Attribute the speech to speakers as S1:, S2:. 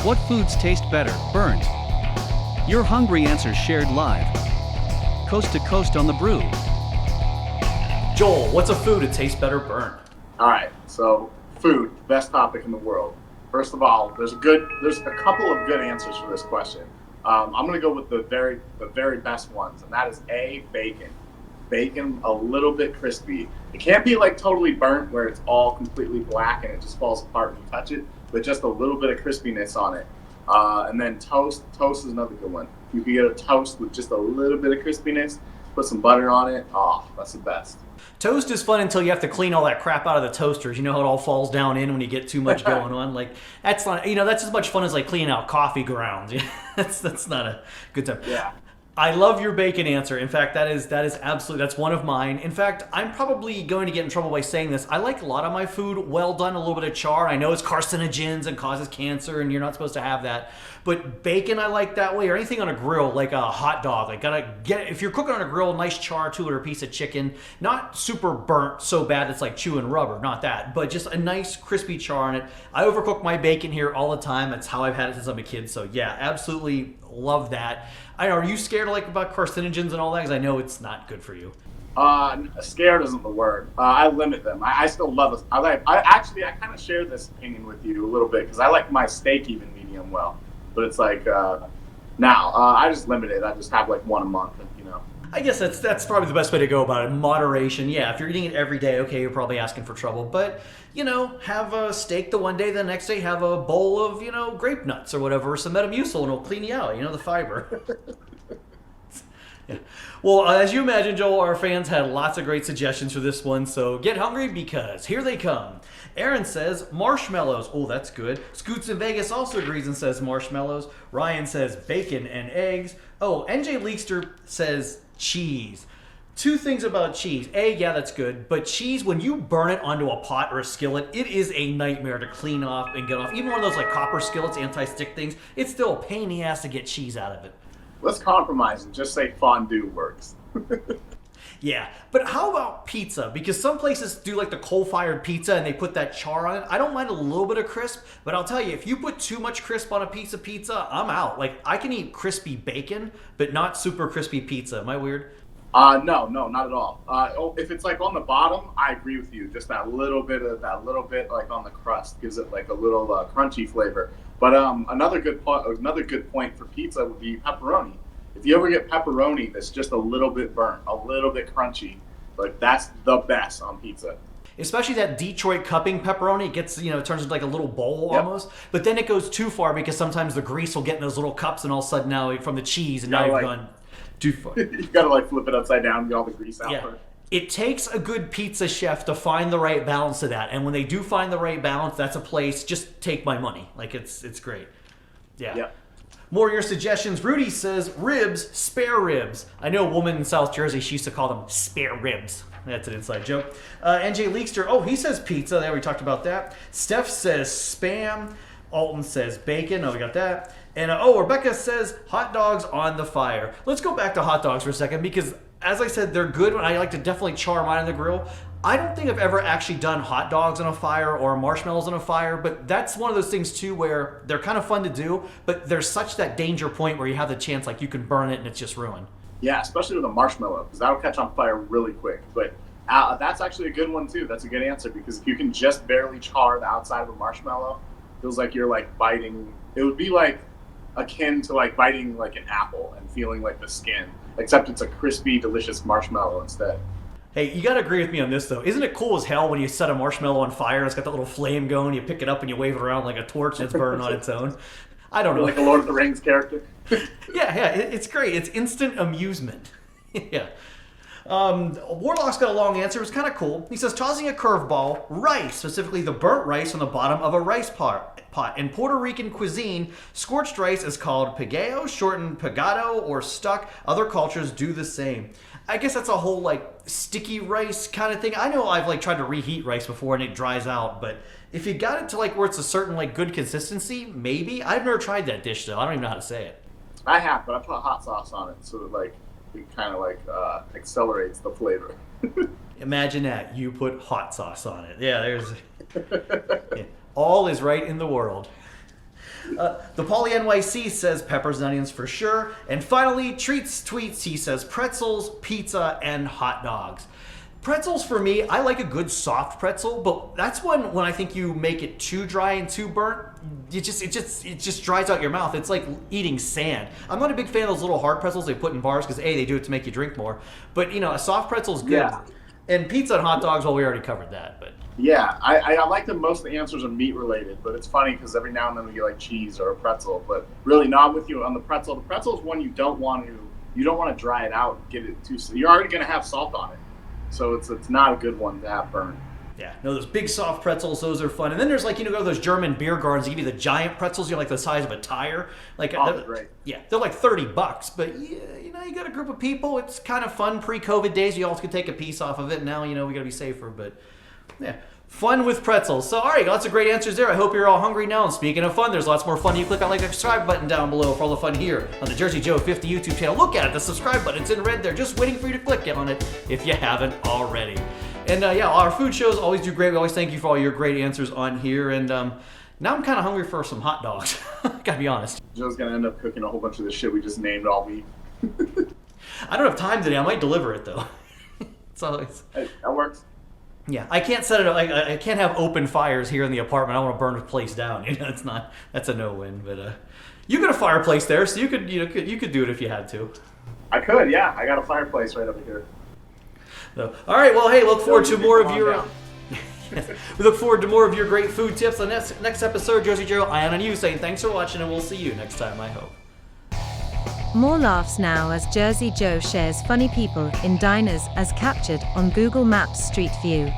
S1: What foods taste better, burnt? Your hungry answers shared live. Coast to coast on the Brew.
S2: Joel, what's a food that tastes better burnt?
S3: All right, so food, best topic in the world. First of all, there's a couple of good answers for this question. I'm going to go with the very best ones, and that is A, bacon. Bacon a little bit crispy. It can't be like totally burnt where it's all completely black and it just falls apart when you touch it, but just a little bit of crispiness on it. And then toast. Toast is another good one. You can get a toast with just a little bit of crispiness, put some butter on it. Oh, that's the best.
S2: Toast is fun until you have to clean all that crap out of the toasters. You know how it all falls down in when you get too much going on. Like that's not, that's as much fun as like cleaning out coffee grounds. that's not a good time.
S3: Yeah.
S2: I love your bacon answer. In fact, that is absolutely, that's one of mine. In fact, I'm probably going to get in trouble by saying this. I like a lot of my food well done, a little bit of char. I know it's carcinogens and causes cancer, and you're not supposed to have that. But bacon, I like that way, or anything on a grill, like a hot dog. Like if you're cooking on a grill, nice char to it, or a piece of chicken, not super burnt so bad it's like chewing rubber, not that, but just a nice crispy char on it. I overcook my bacon here all the time. That's how I've had it since I'm a kid. So yeah, absolutely love that. I know, are you scared about carcinogens and all that? Because I know it's not good for you.
S3: Scared isn't the word. I limit them. I still love it. I kind of share this opinion with you a little bit because I like my steak even medium well. But it's like I just limit it. I just have like one a month,
S2: I guess that's probably the best way to go about it. Moderation. Yeah, if you're eating it every day, okay, you're probably asking for trouble. But, have a steak the one day, the next day have a bowl of, grape nuts or whatever, or some Metamucil, and it'll clean you out, the fiber. Yeah. Well, as you imagine, Joel, our fans had lots of great suggestions for this one, so get hungry because here they come. Aaron says marshmallows. Oh, that's good. Scoots in Vegas also agrees and says marshmallows. Ryan says bacon and eggs. Oh, NJ Leekster says cheese. Two things about cheese. A, yeah, that's good. But cheese, when you burn it onto a pot or a skillet, it is a nightmare to clean off and get off. Even one of those like copper skillets, anti-stick things, it's still a pain in the ass to get cheese out of it.
S3: Let's compromise and just say fondue works.
S2: Yeah, but how about pizza? Because some places do like the coal-fired pizza and they put that char on it. I don't mind a little bit of crisp, but I'll tell you, if you put too much crisp on a piece of pizza, I'm out. Like, I can eat crispy bacon, but not super crispy pizza. Am I weird?
S3: No, not at all. If it's like on the bottom, I agree with you. Just that little bit like on the crust gives it like a little crunchy flavor. But another good point for pizza would be pepperoni. If you ever get pepperoni that's just a little bit burnt, a little bit crunchy, like that's the best on pizza.
S2: Especially that Detroit cupping pepperoni, it gets, it turns into like a little bowl almost. But then it goes too far because sometimes the grease will get in those little cups and all of a sudden now from the cheese and now you've gone too far.
S3: You gotta like flip it upside down and get all the grease out.
S2: Yeah. It takes a good pizza chef to find the right balance of that. And when they do find the right balance, that's a place, just take my money. Like it's great. Yeah.
S3: Yep.
S2: More of your suggestions. Rudy says ribs, spare ribs. I know a woman in South Jersey, she used to call them spare ribs. That's an inside joke. NJ Leekster, he says pizza. There, we talked about that. Steph says spam. Alton says bacon. Oh, we got that. And Rebecca says hot dogs on the fire. Let's go back to hot dogs for a second because, as I said, they're good. I like to definitely char mine on the grill. I don't think I've ever actually done hot dogs on a fire or marshmallows on a fire, but that's one of those things too where they're kind of fun to do, but there's such that danger point where you have the chance like you can burn it and it's just ruined.
S3: Yeah, especially with a marshmallow because that'll catch on fire really quick. But that's actually a good one too. That's a good answer because if you can just barely char the outside of a marshmallow, it feels like you're like biting. It would be like akin to like biting like an apple and feeling like the skin, except it's a crispy, delicious marshmallow instead.
S2: Hey, you got to agree with me on this, though. Isn't it cool as hell when you set a marshmallow on fire, it's got that little flame going, you pick it up and you wave it around like a torch and it's burning on its own? I don't know.
S3: Like a Lord of the Rings character.
S2: Yeah, it's great. It's instant amusement. Yeah. Warlock's got a long answer. It's kind of cool. He says, tossing a curveball, rice, specifically the burnt rice on the bottom of a rice pot. In Puerto Rican cuisine, scorched rice is called pegao, shortened pegado, or stuck. Other cultures do the same. I guess that's a whole like sticky rice kind of thing. I know I've like tried to reheat rice before and it dries out, but if you got it to like where it's a certain like good consistency, maybe. I've never tried that dish though. I don't even know how to say it.
S3: I have, but I put hot sauce on it so that like it kind of like accelerates the flavor.
S2: Imagine that. You put hot sauce on it. Yeah, there's... Yeah. All is right in the world. The Poly NYC says peppers and onions for sure. And finally, Treats Tweets, he says pretzels, pizza, and hot dogs. Pretzels for me, I like a good soft pretzel, but that's when I think you make it too dry and too burnt, it just dries out your mouth. It's like eating sand. I'm not a big fan of those little hard pretzels they put in bars because A, they do it to make you drink more. But a soft pretzel is good.
S3: Yeah.
S2: And pizza and hot dogs, well, we already covered that. But
S3: Yeah, I like that most of the answers are meat related, but it's funny because every now and then we get like cheese or a pretzel. But really, not with you on the pretzel. The pretzel is one you don't want to dry it out and get it too. You're already going to have salt on it. So it's not a good one to have burn.
S2: yeah, no, those big soft pretzels, those are fun. And then there's go to those German beer gardens, they give you the giant pretzels, like the size of a tire.
S3: They're great.
S2: Yeah, they're like $30, but you got a group of people. It's kind of fun. Pre-COVID days, you all could take a piece off of it. Now, we got to be safer, but yeah. Fun with pretzels. So, all right, lots of great answers there. I hope you're all hungry now. And speaking of fun, there's lots more fun. You click on the subscribe button down below for all the fun here on the Jersey Joe 50 YouTube channel. Look at it. The subscribe button's in red there, just waiting for you to click on it if you haven't already. And our food shows always do great. We always thank you for all your great answers on here. And now I'm kind of hungry for some hot dogs. Gotta be honest.
S3: Joe's gonna end up cooking a whole bunch of the shit we just named all week.
S2: I don't have time today. I might deliver it though.
S3: Hey, that works.
S2: Yeah, I can't set it up. I can't have open fires here in the apartment. I don't want to burn the place down. That's a no-win. But you got a fireplace there, so you could do it if you had to.
S3: I could, yeah. I got a fireplace right over here.
S2: So, all right. Well, hey, look forward to more of your. We look forward to more of your great food tips. On next episode, Jersey Joe, I on you saying thanks for watching, and we'll see you next time. I hope.
S4: More laughs now as Jersey Joe shares funny people in diners as captured on Google Maps Street View.